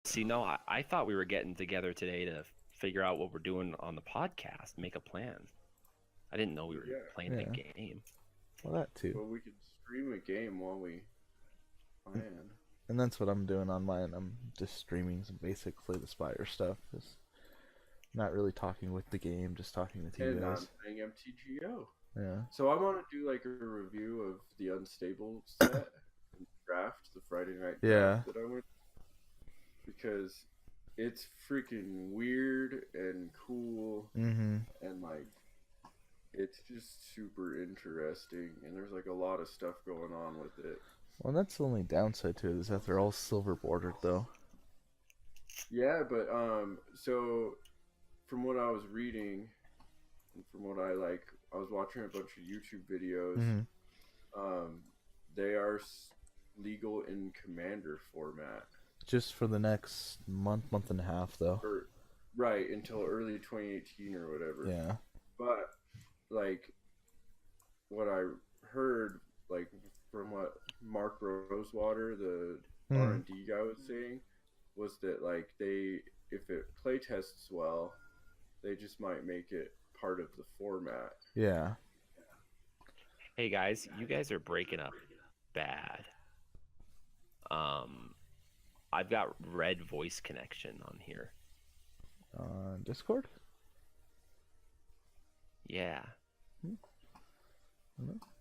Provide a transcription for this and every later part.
See, no, I thought we were getting together today to figure out what we're doing on the podcast, make a plan. I didn't know we were Yeah. playing a game. Well, that too. Well, we could stream a game while we plan. And that's what I'm doing on mine. I'm just streaming some basic Slay the Spire stuff. Just not really talking with the game, just talking with you And I'm guys. playing MTGO. Yeah. So I want to do like a review of the Unstable set and draft, the Friday night draft that I went, because it's freaking weird and cool, and like it's just super interesting, and there's like a lot of stuff going on with it. Well, that's the only downside to it, is that they're all silver bordered though. Yeah, but so from what I was reading, and from what I was watching a bunch of YouTube videos. They are legal in Commander format. Just for the next month and a half, though. Right, until early 2018 or whatever. Yeah. But like what I heard, like from what Marc Rosewater, the R&D guy, was saying, was that like if it play tests well, they just might make it part of the format. Yeah. Hey guys, you guys are breaking up bad. I've got red voice connection on here. Discord? Yeah.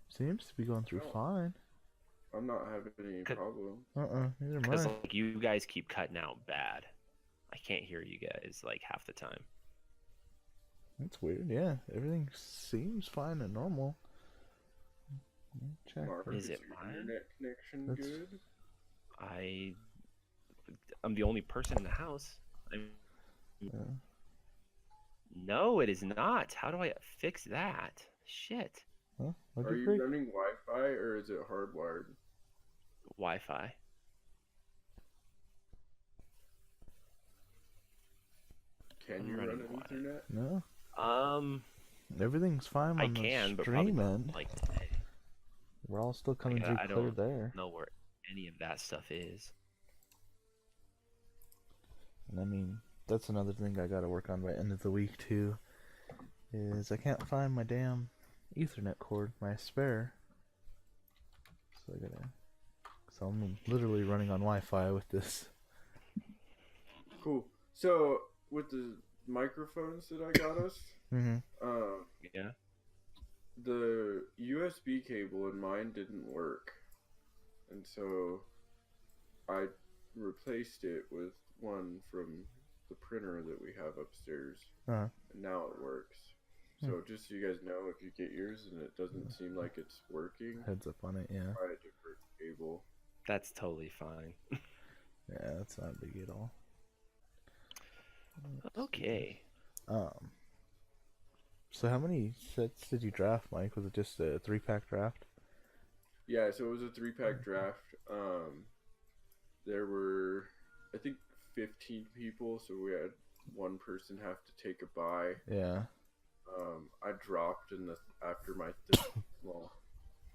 Seems to be going through fine. I'm not having any problem. Neither am Because I. like, you guys keep cutting out bad. I can't hear you guys like half the time. That's weird, yeah. Everything seems fine and normal. Check. Marc, Is it your mine? internet connection good? I'm the only person in the house. Yeah. No, it is not. How do I fix that? Shit. Huh? Are you running Wi-Fi or is it hardwired? Wi-Fi. Can you run an Ethernet? No. Everything's fine on the but stream probably end. not, like today. We're all still coming through I clear don't there. know where any of that stuff is. And I mean, that's another thing I gotta work on by end of the week too. Is I can't find my damn Ethernet cord, my spare. So I'm literally running on Wi-Fi with this. Cool. So with the microphones that I got us, Yeah. the USB cable in mine didn't work, and so I replaced it with one from the printer that we have upstairs, and now it works. So just so you guys know, if you get yours and it doesn't seem like it's working, Heads up on it, yeah. try a different cable. That's totally fine. Yeah, that's not big at all. Okay. So how many sets did you draft, Mike? Was it just a 3-pack draft? Yeah, so it was a 3-pack draft. There were, I think, 15 people, so we had one person have to take a bye. Yeah. I dropped after my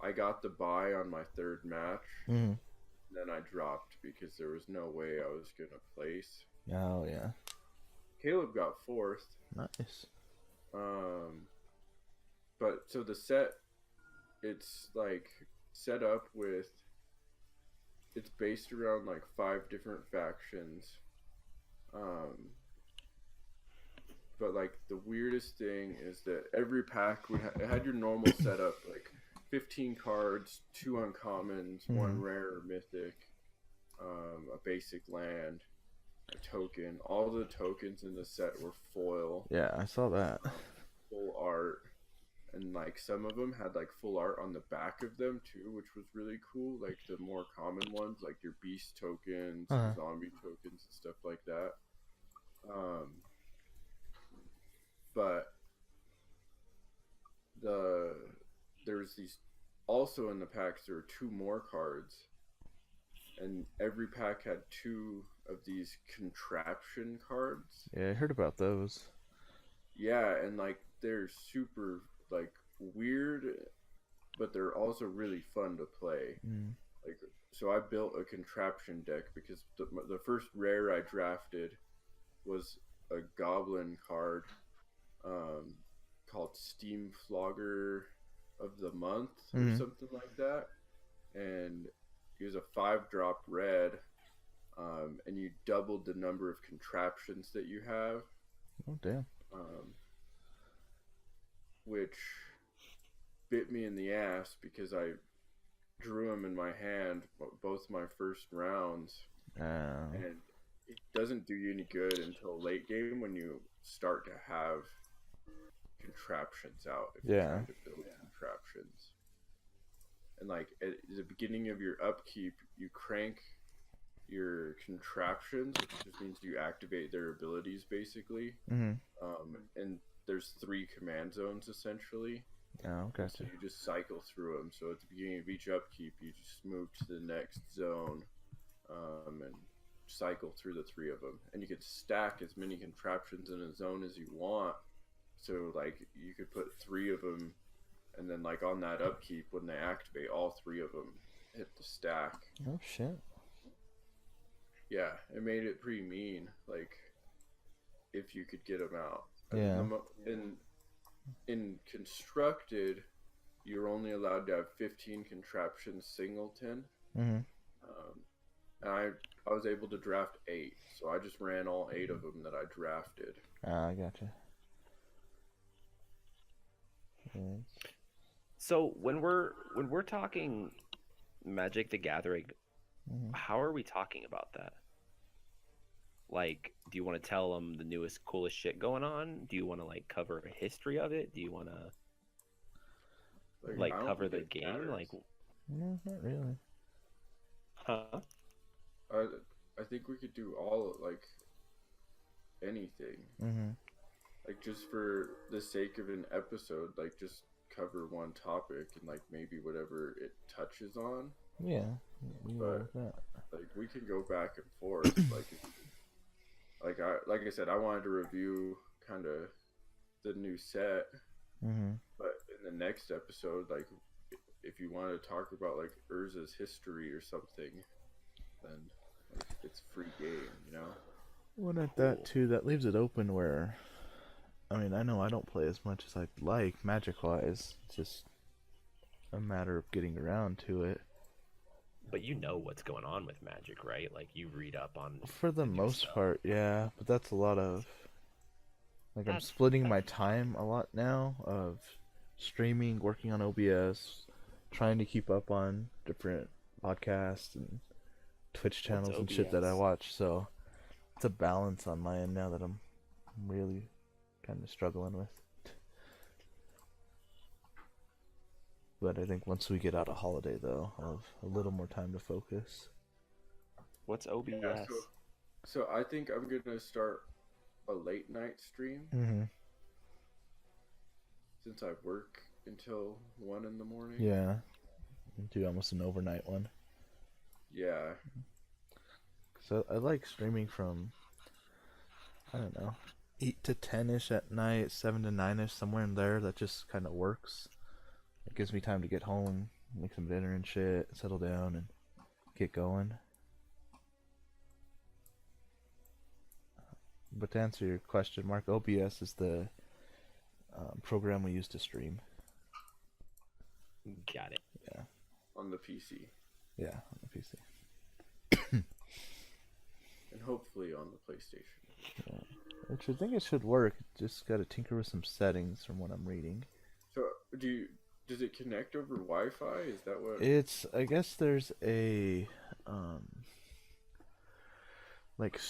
I got the bye on my third match. Then I dropped because there was no way I was gonna place. Oh yeah. Caleb got 4th. Nice. But so the set, it's like set up with. It's based around like 5 different factions. But like the weirdest thing is that every pack it had your normal setup, like 15 cards, 2 uncommons, 1 rare or mythic, a basic land, a token. All the tokens in the set were foil. Yeah, I saw that. Full art, and like some of them had like full art on the back of them too, which was really cool. Like the more common ones, like your beast tokens, zombie tokens, and stuff like that. But there's these also in the packs. There were 2 more cards, and every pack had 2 of these contraption cards. Yeah, I heard about those. Yeah, and like they're super like weird, but they're also really fun to play. Like so I built a contraption deck because the first rare I drafted was a goblin card called Steam Flogger of the Month or something like that. And he was a 5-drop red, and you doubled the number of contraptions that you have. Oh, damn. Which bit me in the ass because I drew him in my hand both my first rounds. And it doesn't do you any good until late game when you start to have contraptions out. If you're trying to build contraptions. And like at the beginning of your upkeep, you crank your contraptions, which just means you activate their abilities basically. And there's 3 command zones essentially. Oh, okay. So you just cycle through them. So at the beginning of each upkeep, you just move to the next zone, and cycle through the 3 of them. And you can stack as many contraptions in a zone as you want. So like you could put 3 of them, and then like on that upkeep, when they activate, all 3 of them hit the stack. Oh shit. Yeah, it made it pretty mean. Like if you could get them out. Yeah. In constructed, you're only allowed to have 15 contraptions singleton. And I was able to draft 8, so I just ran all 8 of them that I drafted. I gotcha. So when we're talking Magic the Gathering, how are we talking about that? Like, do you want to tell them the newest, coolest shit going on? Do you want to like cover a history of it? Do you want to like cover the game? Matters. Like, no, not really. Huh? I think we could do all like anything. Like just for the sake of an episode, like just cover one topic and like maybe whatever it touches on. Yeah. But like we can go back and forth. like I said, I wanted to review kind of the new set. But in the next episode, like if you want to talk about like Urza's history or something, then like, it's free game, you know. Well, at that too, that leaves it open where, I mean, I know I don't play as much as I'd like Magic-wise. It's just a matter of getting around to it. But you know what's going on with Magic, right? Like you read up on. For the most part, yeah. But that's a lot of. Like I'm splitting my time a lot now of streaming, working on OBS, trying to keep up on different podcasts and Twitch channels and shit that I watch. So it's a balance on my end now that I'm really kind of struggling with. But I think once we get out of holiday, though, I'll have a little more time to focus. What's OBS? Yeah, so I think I'm gonna start a late night stream. Since I work until 1 in the morning. Yeah, do almost an overnight one. Yeah. So I like streaming from, I don't know, 8 to 10ish at night, 7 to 9ish, somewhere in there. That just kind of works. It gives me time to get home, make some dinner and shit, settle down, and get going. But to answer your question, Mark, OBS is the program we use to stream. Got it. Yeah. On the PC. Yeah, on the PC. And hopefully on the PlayStation. Yeah. Which I think it should work. Just got to tinker with some settings from what I'm reading. So, does it connect over Wi-Fi? Is that what? It's, I guess there's a, like,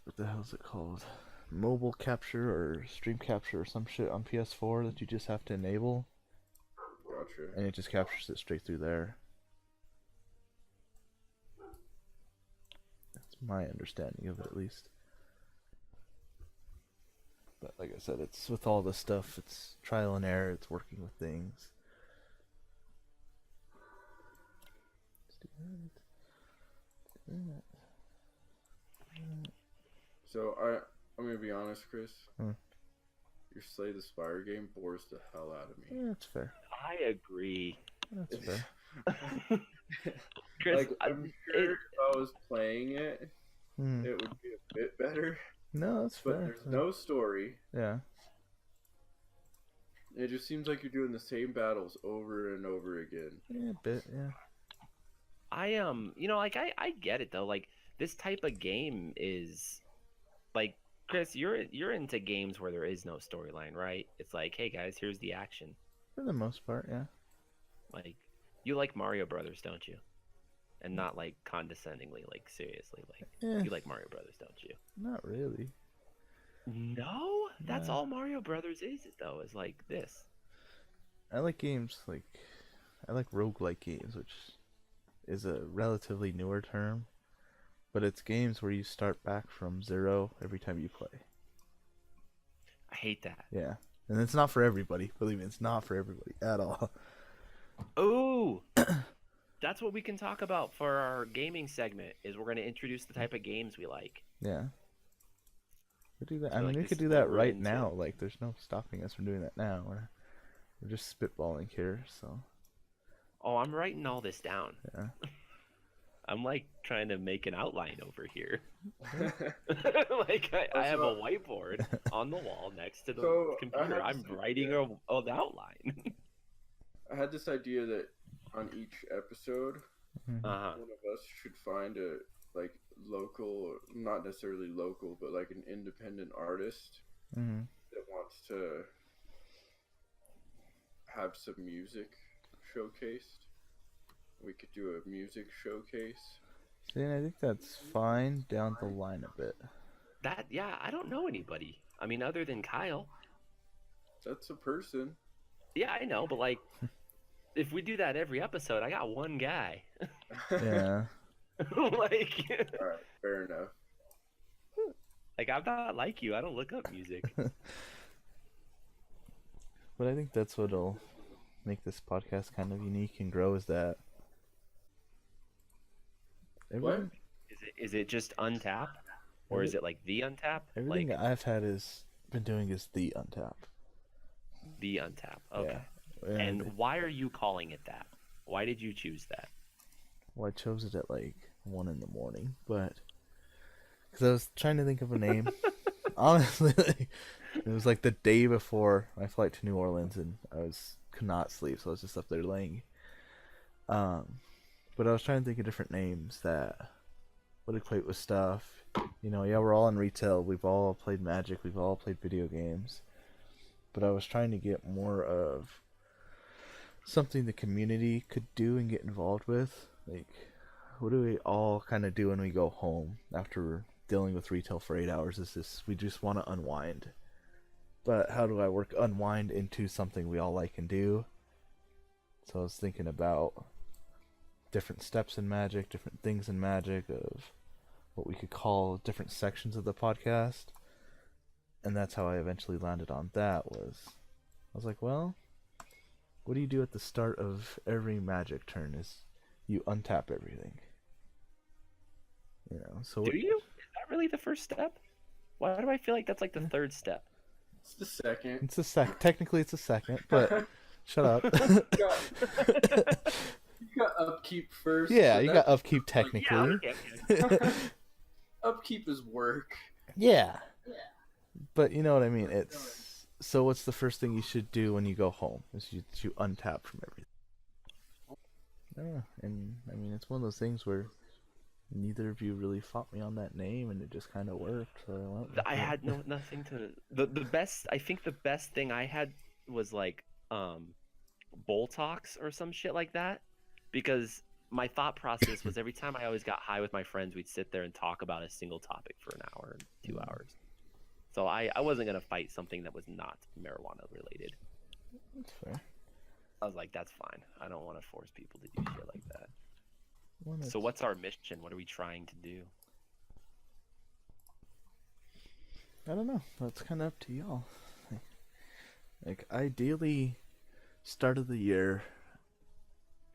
what the hell is it called? Mobile capture or stream capture or some shit on PS4 that you just have to enable. Gotcha. And it just captures it straight through there. That's my understanding of it, at least. But like I said, it's with all this stuff, it's trial and error, it's working with things. So I'm gonna be honest, Chris. Your Slay the Spire game bores the hell out of me. Yeah, that's fair. I agree. That's fair. Chris, Like, I'm sure if I was playing it, it would be a bit better. No, that's fair. But there's no story. Yeah. It just seems like you're doing the same battles over and over again. Yeah, a bit, yeah. I get it though. Like this type of game is, like, Chris, you're into games where there is no storyline, right? It's like, hey guys, here's the action. For the most part, yeah. Like, you like Mario Brothers, don't you? And not like condescendingly, like seriously, like you like Mario Brothers, don't you? Not really. No, that's all Mario Brothers is though. Is like this. I like games like roguelike games, which is a relatively newer term, but it's games where you start back from zero every time you play. I hate that. Yeah, and it's not for everybody. Believe me, it's not for everybody at all. Oh, that's what we can talk about for our gaming segment. Is we're going to introduce the type of games we like. Yeah. We do that. So, I mean, like, we this could is do what that we're right into. now. Like, there's no stopping us from doing that now. We're just spitballing here, so. Oh, I'm writing all this down. Yeah. I'm like trying to make an outline over here. Like I have a whiteboard on the wall next to the computer. I'm writing an outline. I had this idea that on each episode, Mm-hmm. one of us should find a like local, not necessarily local, but like an independent artist Mm-hmm. that wants to have some music showcased. We could do a music showcase. See, I think that's fine down the line a bit. I don't know anybody. I mean, other than Kyle. That's a person. Yeah, I know, but like, if we do that every episode, I got one guy. Yeah. Like, Alright, fair enough. like I'm not like you. I don't look up music. But I think that's what'll make this podcast kind of unique and grow, is that What? Is it just Untap, or is it like the Untap? everything Like I've been doing is the Untap. the Untap. Okay. Yeah. And why are you calling it that? Why did you choose that? Well, I chose it at like 1 a.m, but because I was trying to think of a name. Honestly, like, it was like the day before my flight to New Orleans, and could not sleep, so I was just up there laying. But I was trying to think of different names that would equate with stuff. You know, yeah, we're all in retail. We've all played Magic. We've all played video games. But I was trying to get more of something the community could do and get involved with. Like, what do we all kind of do when we go home after dealing with retail for 8 hours? We just want to unwind. But how do I work unwind into something we all like and do? So I was thinking about different steps in Magic, different things in Magic, of what we could call different sections of the podcast. And that's how I eventually landed on that. I was like, well, what do you do at the start of every Magic turn? Is you untap everything. You know, so Do you? Is that really the first step? Why do I feel like that's like the third step? It's the second. It's technically it's a second, but shut up. You got upkeep first. Yeah, so you got upkeep technically. Yeah, okay. Upkeep is work. Yeah. But you know what I mean? It's so what's the first thing you should do when you go home? Is you untap from everything. Yeah, and I mean it's one of those things where neither of you really fought me on that name, and it just kind of worked. So I went with I it. had nothing to the best. I think the best thing I had was like Bull Talks or some shit like that, because my thought process was every time I always got high with my friends, we'd sit there and talk about a single topic for an hour, 2 hours. So I wasn't gonna fight something that was not marijuana related. That's fair. I was like, that's fine. I don't want to force people to do shit like that. Well, So what's our mission? What are we trying to do? I don't know. That's kind of up to y'all. Like ideally, start of the year,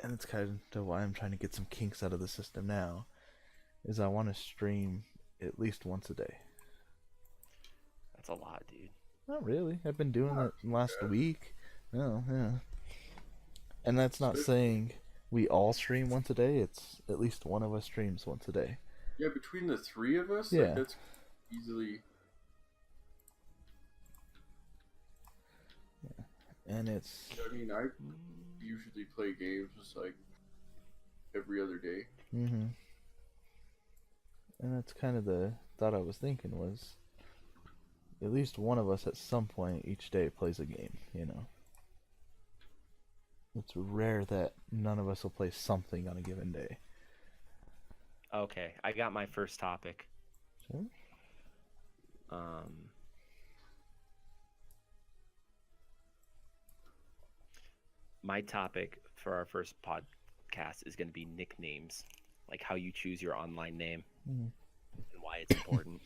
and it's kind of why I'm trying to get some kinks out of the system now, is I want to stream at least once a day. That's a lot, dude. Not really. I've been doing it last week. No, yeah. And that's not saying we all stream once a day, it's at least one of us streams once a day. Yeah, between the three of us, Yeah. like, that's easily. Yeah. And it's. I mean, I usually play games like every other day. Mm-hmm. And that's kind of the thought I was thinking was, at least one of us at some point each day plays a game, you know. It's rare that none of us will play something on a given day. Okay, I got my first topic. Sure. My topic for our first podcast is going to be nicknames, like how you choose your online name and why it's important.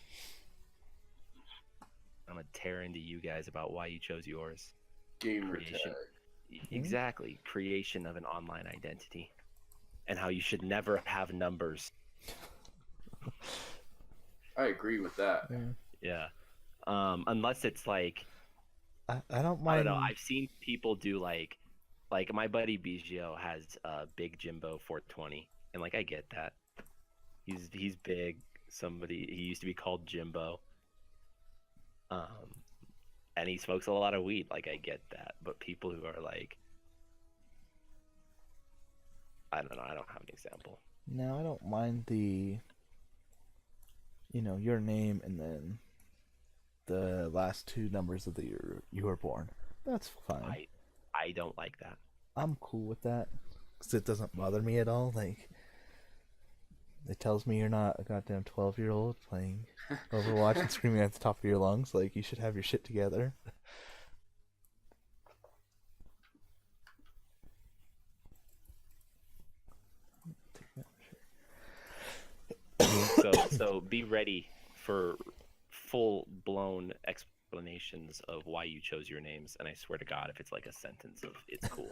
I'm going to tear into you guys about why you chose yours. Gamer Creation. tag. Exactly. Creation of an online identity. And how you should never have numbers. I agree with that. Yeah. Unless it's like, I don't mind. I don't know. I've seen people do like my buddy Biggio has Big Jimbo 420, and like I get that. He's big. He used to be called Jimbo. And he smokes a lot of weed. Like I get that, but people who are like, I don't know. I don't have an example. No, I don't mind your name and then the last two numbers of the year you were born. That's fine. I don't like that. I'm cool with that because it doesn't bother me at all. Like, it tells me you're not a goddamn 12-year-old playing Overwatch and screaming at the top of your lungs. Like, you should have your shit together. So be ready for full-blown explanations of why you chose your names, and I swear to God, if it's like a sentence of "it's cool,"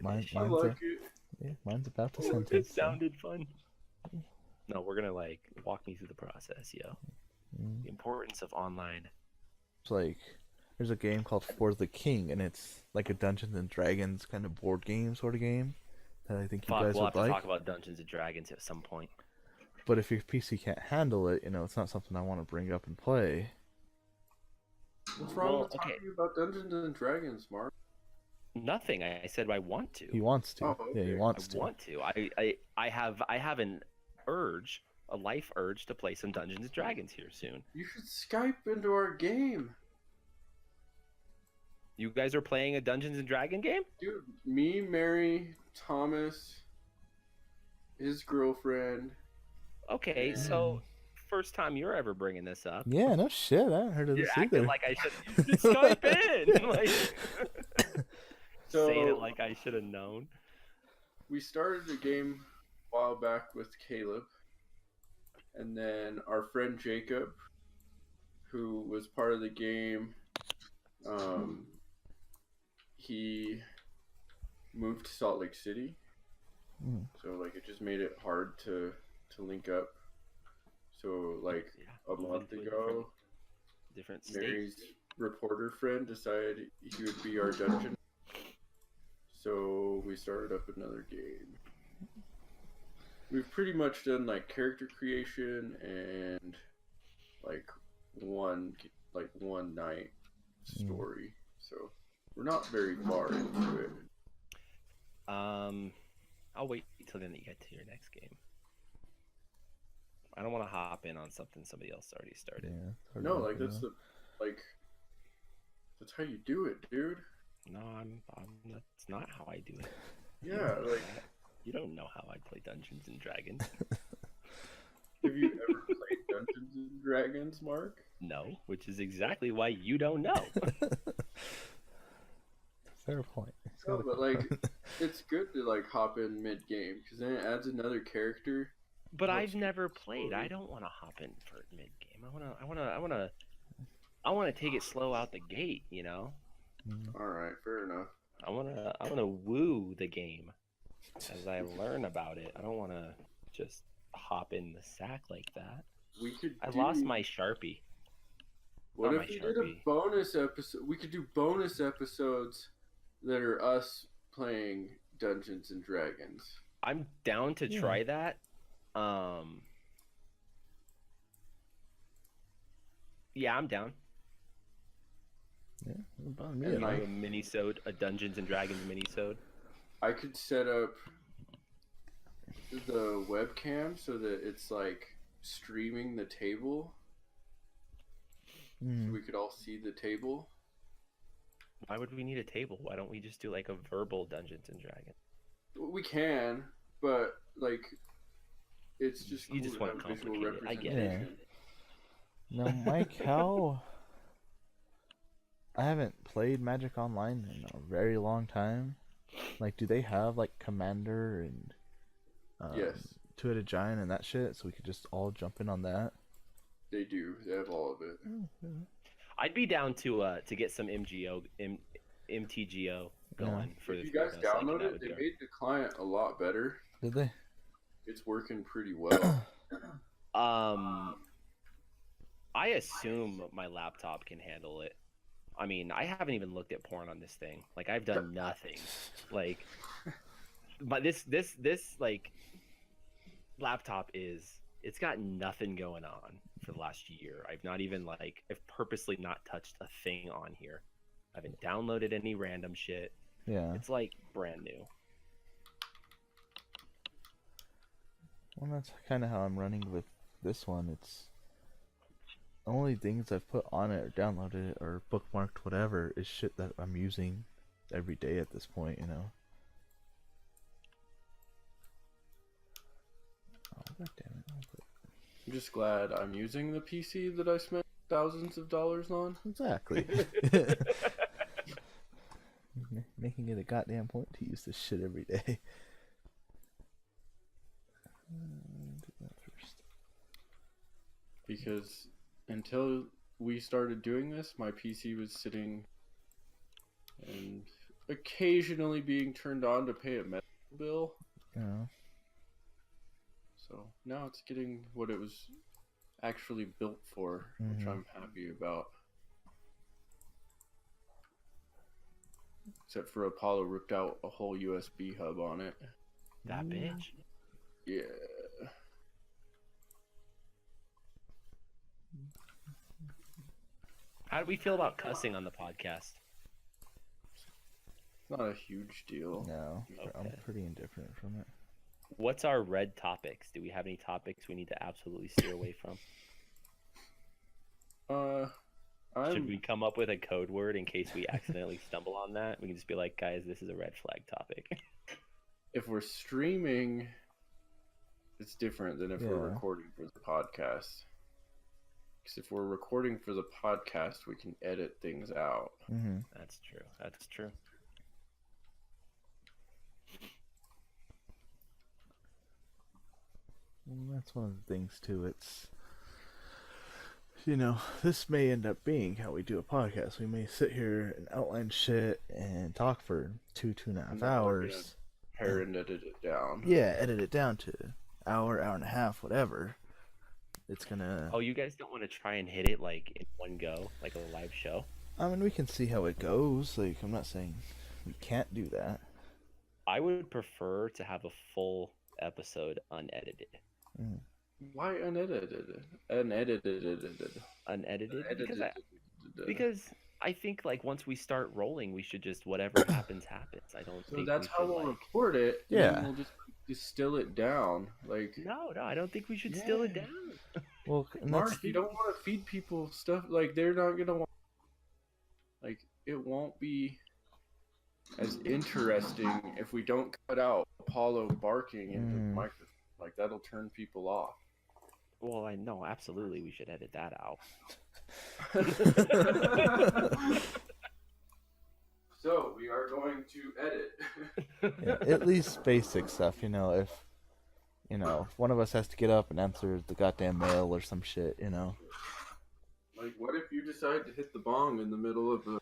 Mine's about to Oh, sentence. it sounded fun. No, we're gonna like walk me through the process, yo. The importance of online. It's like there's a game called For the King, and it's like a Dungeons and Dragons kind of board game sort of game that I think you guys We'll would have like. to talk about Dungeons and Dragons at some point. But if your PC can't handle it, it's not something I want to bring up and play. What's wrong with talking about Dungeons and Dragons, Mark? Nothing. I said I want to. He wants to. Oh, okay. Yeah, he wants to. I want to. I have an urge, a life urge to play some Dungeons and Dragons here soon. You should Skype into our game. You guys are playing a Dungeons and Dragon game? Dude, me, Mary, Thomas, his girlfriend. Okay, so first time you're ever bringing this up. Yeah, no shit. I haven't heard of You're this acting either. like I should. You should Skype in. Like, So, saying it like I should have known. we started a game a while back with Caleb, and then our friend Jacob, who was part of the game, he moved to Salt Lake City, so like it just made it hard to link up. So like a month ago, different state. Mary's reporter friend decided he would be our dungeon. So we started up another game. We've pretty much done like character creation and like one night story. So we're not very far into it. I'll wait until then that you get to your next game. I don't want to hop in on something somebody else already started. Yeah, No, like that's how you do it, dude. No, that's not how I do it. Yeah, like you don't know how I play Dungeons and Dragons. have you ever played Dungeons and Dragons, Mark? No, which is exactly why you don't know. Fair point. No, but like it's good to like hop in mid game because then it adds another character. But I've never played. I don't want to hop in for mid game. I want to take it slow out the gate. All right, fair enough. I want to woo the game as I learn about it. I don't want to just hop in the sack like that. I lost my Sharpie. What Not if my we did a Sharpie. bonus episode? We could do bonus episodes that are us playing Dungeons and Dragons. I'm down to try that. Yeah, I'm down. Yeah, about me. And Like a mini-sode, a Dungeons and Dragons mini-sode. I could set up the webcam so that it's like streaming the table. So we could all see the table. Why would we need a table? Why don't we just do like a verbal Dungeons and Dragons? We can, but like, it's just You just want to visual complicate it. I get it. Now, Mike, how... I haven't played Magic Online in a very long time. Like, do they have, like, Commander and yes, Two-Headed Giant and that shit, so we could just all jump in on that? They do. They have all of it. I'd be down to get some MTGO going for the. If you guys download it, they made the client a lot better. Did they? It's working pretty well. I assume my laptop can handle it. I mean, I haven't even looked at porn on this thing. Like, I've done nothing. Like, but this like laptop it's got nothing going on for the last year. I've not even I've purposely not touched a thing on here. I haven't downloaded any random shit. Yeah. It's like brand new. Well, that's kind of how I'm running with this one. It's the only things I've put on it or downloaded it or bookmarked whatever is shit that I'm using every day at this point, you know. Oh, God damn it. I'm just glad I'm using the PC that I spent thousands of dollars on. Exactly. Making it a goddamn point to use this shit every day. Do that first. Because until we started doing this, my PC was sitting and occasionally being turned on to pay a medical bill. Yeah. So now it's getting what it was actually built for, which I'm happy about. Except for Apollo ripped out a whole USB hub on it. That bitch. Yeah. How do we feel about cussing on the podcast? It's not a huge deal. No, Okay. I'm pretty indifferent from it. What's our red topics? Do we have any topics we need to absolutely steer away from? Should we come up with a code word in case we accidentally stumble on that? We can just be like, guys, this is a red flag topic. If we're streaming, it's different than if we're recording for the podcast. Because if we're recording for the podcast, we can edit things out. That's true. That's true. Well, that's one of the things too. It's, you know, this may end up being how we do a podcast. We may sit here and outline shit and talk for 2.5 hours. Pair and edit it down. Yeah, edit it down to hour and a half, whatever. It's gonna. Oh, you guys don't want to try and hit it like in one go, like a live show? I mean, we can see how it goes. Like, I'm not saying we can't do that. I would prefer to have a full episode unedited. Why unedited? Unedited. Unedited? Because I think like once we start rolling, we should just whatever happens happens. I don't think that's we how should, we'll like... record it. Yeah. And we'll just distill it down. Like No, I don't think we should distill it down. Well, Marc, you don't want to feed people stuff like they're not gonna want. Like it won't be as interesting if we don't cut out Apollo barking into the microphone. Like that'll turn people off. Well, I know absolutely we should edit that out. So we are going to edit. Yeah, at least basic stuff, you know. If one of us has to get up and answer the goddamn mail or some shit, you know. Like, what if you decide to hit the bong in the middle of a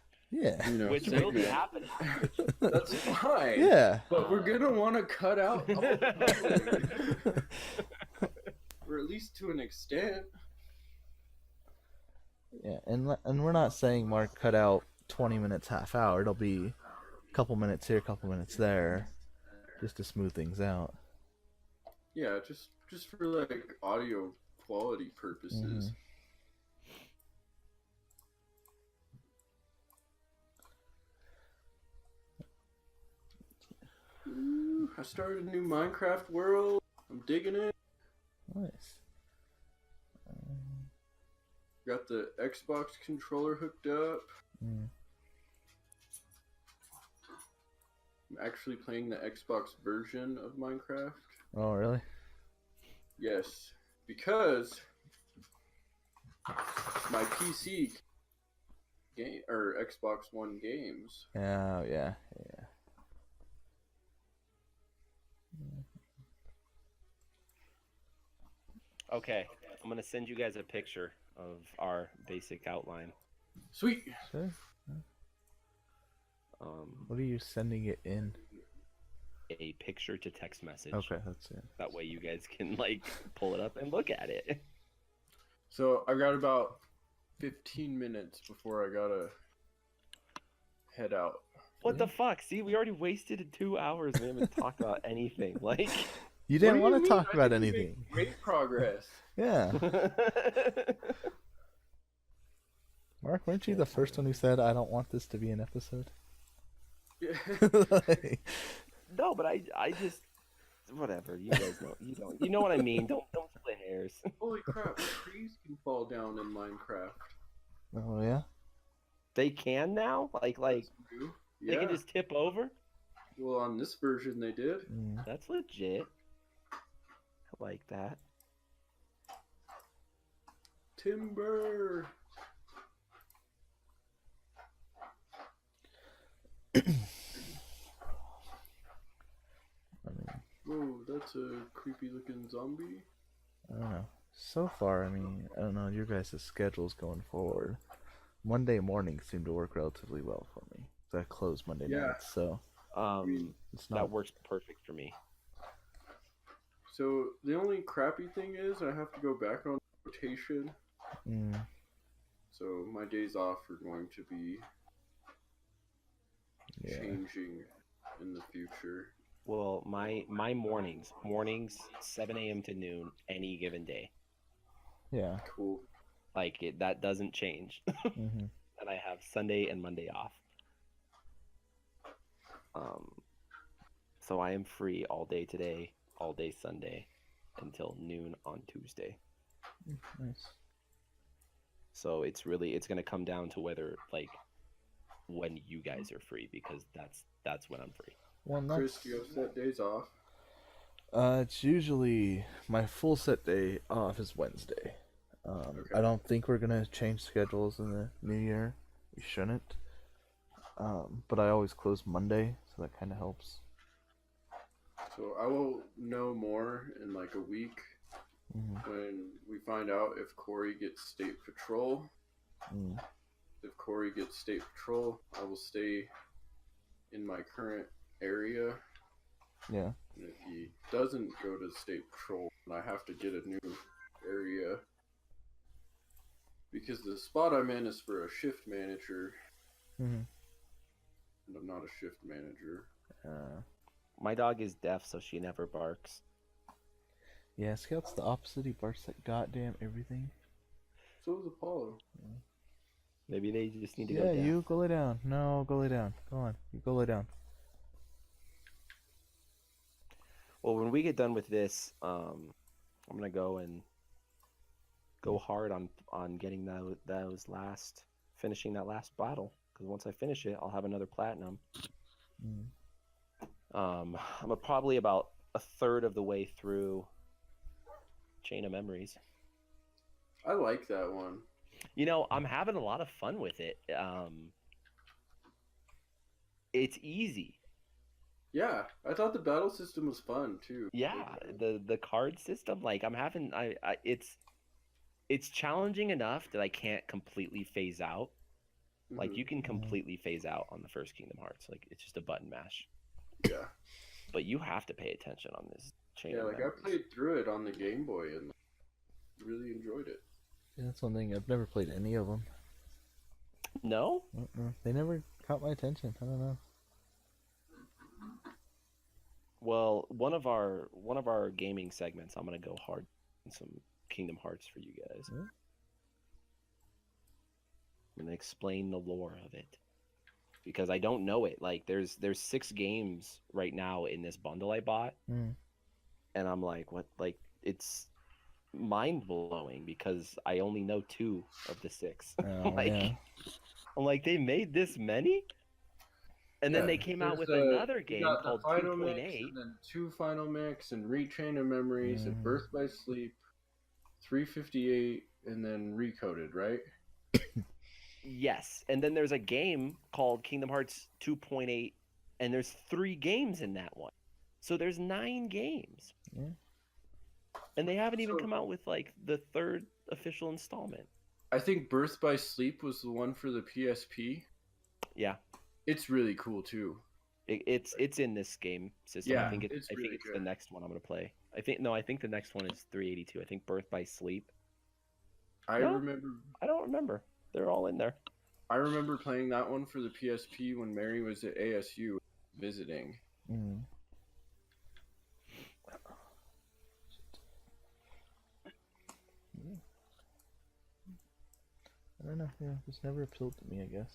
Which will be happening. That's fine. Yeah. But we're gonna want to cut out, or at least to an extent. Yeah, and we're not saying Mark cut out 20 minutes, half hour. It'll be a couple minutes here, a couple minutes there. just to smooth things out. Yeah, just for like audio quality purposes. Ooh, I started a new Minecraft world. I'm digging it. Nice. Got the Xbox controller hooked up. I'm actually playing the Xbox version of Minecraft. Oh, really? Yes, because my PC game or Xbox One games. Oh, yeah. Okay, I'm gonna send you guys a picture of our basic outline. Sweet. Sure. What are you sending it in? A picture to text message. Okay, that's it. That way you guys can like pull it up and look at it. So I got about 15 minutes before I gotta head out. What the fuck? See, we already wasted 2 hours. We haven't talked about anything. Like, you didn't What do want you to mean? talk I about think we anything. made great progress. Yeah. Mark, weren't you the first one who said, I don't want this to be an episode? Yeah. Like, no, but I just whatever. You guys know. You know what I mean. Don't split hairs. Holy crap! Trees can fall down in Minecraft. oh, yeah? They can now. Like they Yeah. can just tip over. Well, on this version they did. That's legit. I like that. Timber. Whoa, that's a creepy looking zombie. I don't know. So far, I mean, I don't know your guys' schedules going forward. Monday mornings seem to work relatively well for me. So I close Monday nights, so it's not... That works perfect for me. So the only crappy thing is I have to go back on rotation. So my days off are going to be changing in the future. Well, my mornings 7 a.m. to noon any given day. Yeah. Cool. Like that doesn't change. And I have Sunday and Monday off. So I am free all day today, all day Sunday, until noon on Tuesday. Nice. So it's going to come down to whether like when you guys are free, because that's when I'm free. Well, Chris, do you have set days off? It's usually my full set day off is Wednesday. Okay. I don't think we're gonna change schedules in the new year. We shouldn't. But I always close Monday, so that kind of helps. So I will know more in like a week when we find out if Corey gets state patrol. If Corey gets state patrol, I will stay in my current area. Yeah. And if he doesn't go to state patrol, then I have to get a new area. Because the spot I'm in is for a shift manager. And I'm not a shift manager. My dog is deaf, so she never barks. Yeah, Scout's the opposite. He barks at goddamn everything. So is Apollo. Maybe they just need to go Yeah, deaf. you go lay down. No, go lay down. Go on. You go lay down. Well, when we get done with this, I'm gonna go and go hard on getting finishing that last battle. Because once I finish it, I'll have another platinum. I'm probably about a third of the way through Chain of Memories. I like that one. You know, I'm having a lot of fun with it. It's easy. Yeah, I thought the battle system was fun too. Yeah, the card system, like I'm having, it's challenging enough that I can't completely phase out. Like you can completely phase out on the first Kingdom Hearts. Like it's just a button mash. Yeah. But you have to pay attention on this Chain. Yeah, of like Memories. I played through it on the Game Boy and really enjoyed it. Yeah, that's one thing. I've never played any of them. No? They never caught my attention. I don't know. Well, one of our gaming segments, I'm gonna go hard on some Kingdom Hearts for you guys. Hmm? I'm gonna explain the lore of it because I don't know it. Like, there's 6 games right now in this bundle I bought, Mm. and I'm like, what? Like, it's mind blowing because I only know 2 of the 6. Oh, Like, yeah. I'm like, they made this many, and then they came out with another game got the called Final Mix, 2.8. and then 2 Final Mix, and Retrain of Memories, and Mhm. Birth by Sleep, 358, and then Recoded, right? Yes, and then there's a game called Kingdom Hearts 2.8, and there's 3 games in that one. So there's 9 games. Yeah. And they haven't even So- come out with like the 3rd official installment. I think Birth by Sleep was the one for the PSP. Yeah, It's really cool too. it's in this game system. Yeah, I think it's really it's the good. next one I'm gonna play. I think the next one is 382. I think Birth by Sleep. I No? remember I don't remember. They're all in there. playing that one for the PSP when Mary was at ASU visiting. Mm. I don't know. Yeah, it's never appealed to me, I guess.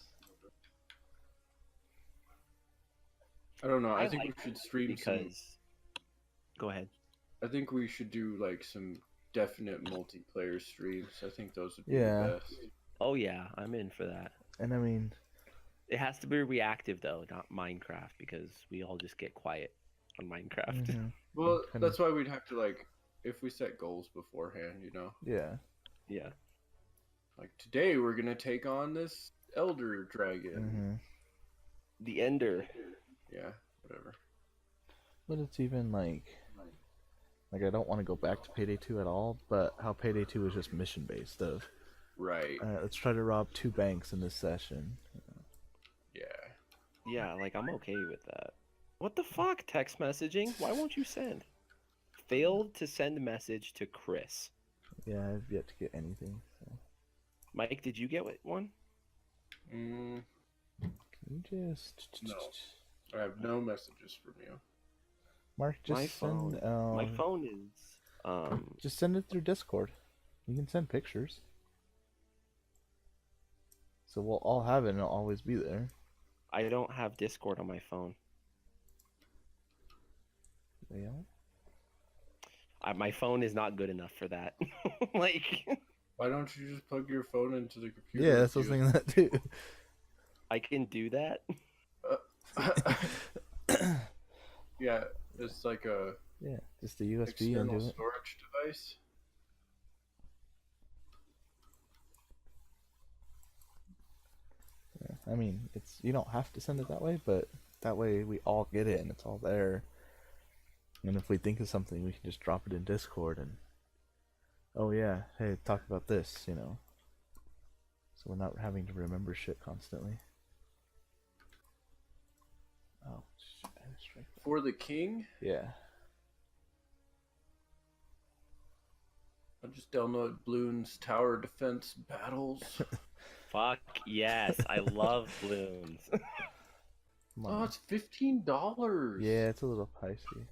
I don't know. I think like we should stream some. because. Go ahead. I think we should do like some definite multiplayer streams. I think those would be Yeah. the best. Oh yeah, I'm in for that. And I mean, It has to be reactive though, not Minecraft, because we all just get quiet on Minecraft. mhm. Well, Kinda- that's why we'd have to like, if we set goals beforehand, you know, yeah. Yeah. like today we're gonna take on this Elder Dragon. hmm The Ender. Yeah, whatever. But it's even like I don't want to go back to Payday 2 at all, but how Payday 2 was just mission based of Right. let's try to rob 2 banks in this session. Yeah. Yeah, like I'm okay with that. What the fuck? Text messaging? Why won't you send? Failed to send message to Chris. Yeah, I've yet to get anything. So. Mike, did you get one? Mm, Can you just No. I have no messages from you. Mark, just My send phone. My phone is just send it through Discord. You can send pictures. So we'll all have it and it'll always be there. I don't have Discord on my phone. Yeah. My phone is not good enough for that. Like, Why don't you just plug your phone into the computer? Yeah, that's what I was thinking that too. I can do that. Yeah, it's like a Yeah, just a USB and external do it. storage device. I mean, you don't have to send it that way, but that way we all get it and it's all there. And if we think of something, we can just drop it in Discord and, oh yeah, hey, talk about this, you know. So we're not having to remember shit constantly. Oh, shit, I had a strike back. For the king, Yeah. I'll just download Bloons Tower Defense Battles. Fuck yes, I love balloons. Come Oh, on. it's $15. Yeah, it's a little pricey.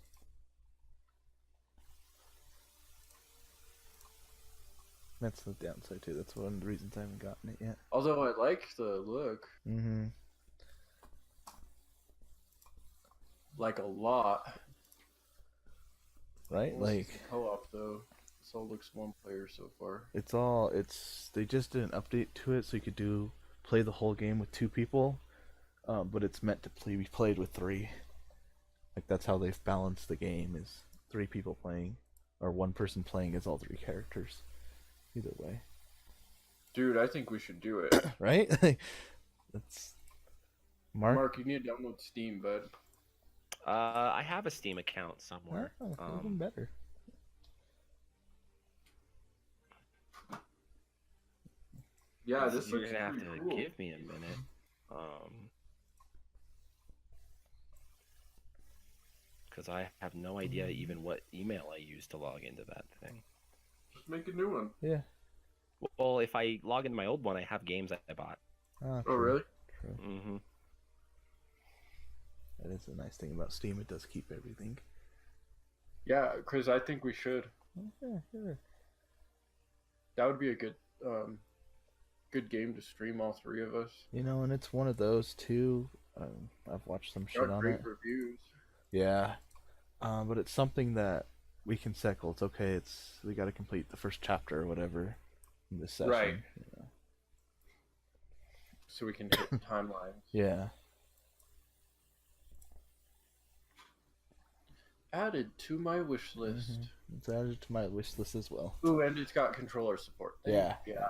That's the downside too. That's one of the reasons I haven't gotten it yet. Although I like the look, Mm-hmm. like a lot. Right? Unless Like, it's co-op though. This all looks one player so far. they just did an update to it so you could play the whole game with 2 people, but it's meant to be played with 3. Like, that's how they've balanced the game, is 3 people playing, or 1 person playing as all 3 characters. Either way. Dude, I think we should do it. Right? That's... Mark, you need to download Steam, bud. I have a Steam account somewhere. Oh, even better. Yeah, this You're looks gonna have pretty to cool. give me a minute. Because I have no idea even what email I use to log into that thing. Just make a new one. Yeah. Well, if I log into my old one, I have games I bought. Oh, True. really? True. Mm-hmm. That is a nice thing about Steam. It does keep everything. Yeah, because I think we should. Yeah, sure. That would be a good good game to stream, all three of us. You know, and it's one of those too. I've watched some shit on Great it. reviews. Yeah, but it's something that we can settle. It's okay. We got to complete the first chapter or whatever in this session. Right. You know. So we can hit timelines. Yeah. Added to my wish list. Mm-hmm. It's added to my wish list as well. Ooh, and it's got controller support. Yeah. Yeah.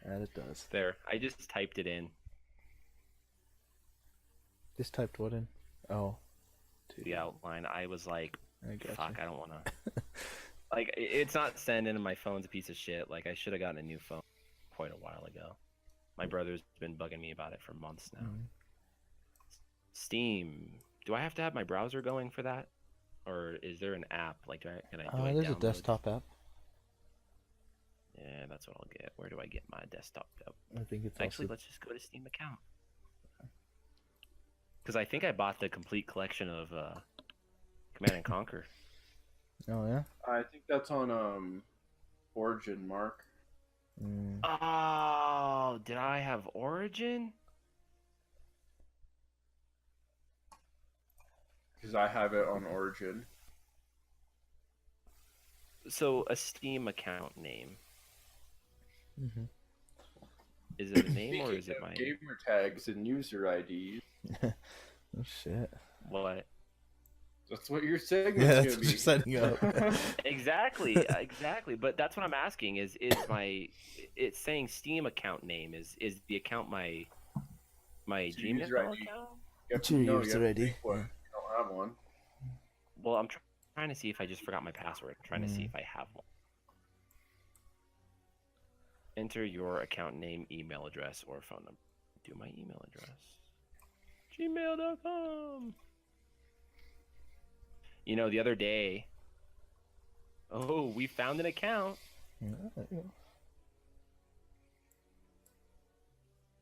And it does. There. I just typed it in. Just typed what in? Oh. The outline. I was like, gotcha. fuck, I don't want to. Like, it's not sending, and my phone's a piece of shit. Like, I should have gotten a new phone quite a while ago. My brother's been bugging me about it for months now. Mm-hmm. Steam. Do I have to have my browser going for that? Or is there an app? Like, do I There's a download? desktop app. Yeah, that's what I'll get. Where do I get my desktop app? I think it's Actually, also... let's just go to Steam account. Because I think I bought the complete collection of Command and Conquer. Oh, yeah? I think that's on Origin, Mark. Oh, did I have Origin? Because I have it on Origin. So, a Steam account name. Mm-hmm. Is it a name or is it my... gamer tags and user IDs. Oh, shit. What? That's what your segment's Yeah, gonna that's what be. you're setting up. Exactly. But that's what I'm asking. Is my... It's saying Steam account name. Is the account my Gmail user ID. account? It's your user ID. You don't have one. Well, I'm trying to see if I just forgot my password. I'm trying to see if I have one. Enter your account name, email address, or phone number. Do my email address. Gmail.com. You know, the other day... Oh, we found an account. Yeah.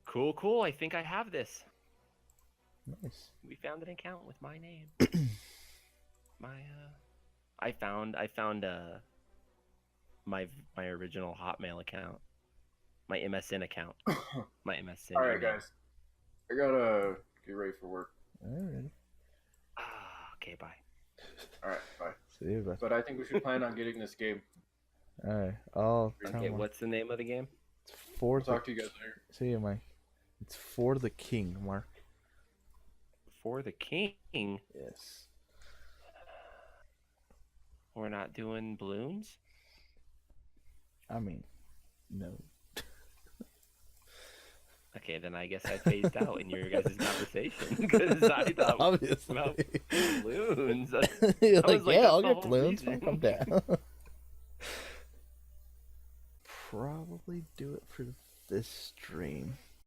Cool. I think I have this. Nice. We found an account with my name. I found my original Hotmail account. My MSN account. My MSN. All right, email. guys. I gotta get ready for work. Alright. Okay, bye. All right, bye. See you, bud. But I think we should plan on getting this game. Alright. I'll tell Okay, Mark. what's the name of the game? It's for I'll talk to you guys later. See you, Mike. It's For the King, Mark. For the King. Yes. We're not doing balloons? I mean, no. Okay, then I guess I phased out in your guys' conversation because I thought Obviously. about balloons. You're I was like, like, yeah, that's I'll the get whole balloons. reason. Calm down. Probably do it for this stream.